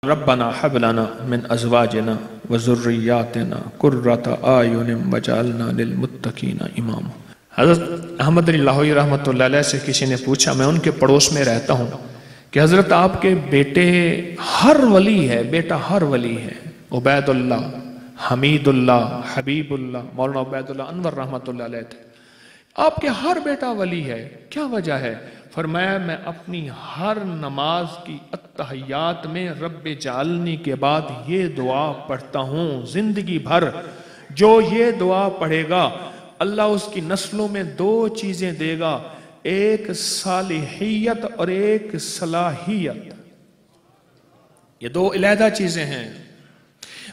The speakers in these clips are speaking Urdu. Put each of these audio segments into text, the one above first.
ربنا حب لنا من ازواجنا وذریاتنا قرۃ اعین وجعلنا للمتقین اماما۔ حضرت احمد علی لاہوری رحمۃ اللہ علیہ سے کسی نے پوچھا، میں ان کے پڑوس میں رہتا ہوں، کہ حضرت آپ کے بیٹے ہر ولی ہے، بیٹا ہر ولی ہے، عبید اللہ، حمید اللہ، حبیب اللہ، مولانا عبید اللہ انور رحمۃ اللہ علیہ تھے، آپ کے ہر بیٹا ولی ہے، کیا وجہ ہے؟ فرمایا میں اپنی ہر نماز کی التحیات میں رب جعلنی کے بعد یہ دعا پڑھتا ہوں، زندگی بھر جو یہ دعا پڑھے گا اللہ اس کی نسلوں میں دو چیزیں دے گا، ایک صالحیت اور ایک صلاحیت، یہ دو علیحدہ چیزیں ہیں۔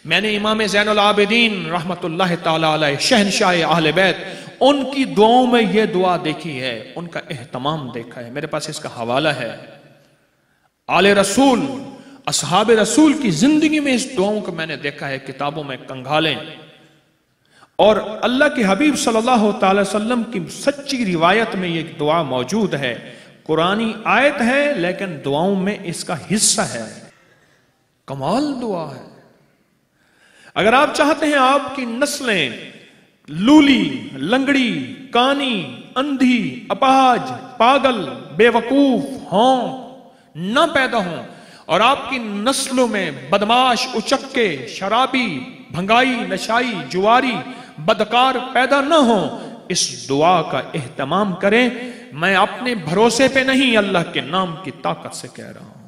میں نے امام زین العابدین رحمت اللہ تعالی علیہ شہنشاہ اہل بیت ان کی دعاؤں میں یہ دعا دیکھی ہے، ان کا اہتمام دیکھا ہے، میرے پاس اس کا حوالہ ہے۔ آل رسول، اصحاب رسول کی زندگی میں اس دعاؤں کو میں نے دیکھا ہے، کتابوں میں کنگھالیں، اور اللہ کے حبیب صلی اللہ تعالی وسلم کی سچی روایت میں یہ دعا موجود ہے، قرآنی آیت ہے لیکن دعاؤں میں اس کا حصہ ہے، کمال دعا ہے۔ اگر آپ چاہتے ہیں آپ کی نسلیں لولی، لنگڑی، کانی، اندھی، اپاہج، پاگل، بے وقوف ہوں، نہ پیدا ہوں، اور آپ کی نسلوں میں بدماش، اچکے، شرابی، بھنگائی، نشائی، جواری، بدکار پیدا نہ ہوں، اس دعا کا اہتمام کریں۔ میں اپنے بھروسے پہ نہیں، اللہ کے نام کی طاقت سے کہہ رہا ہوں۔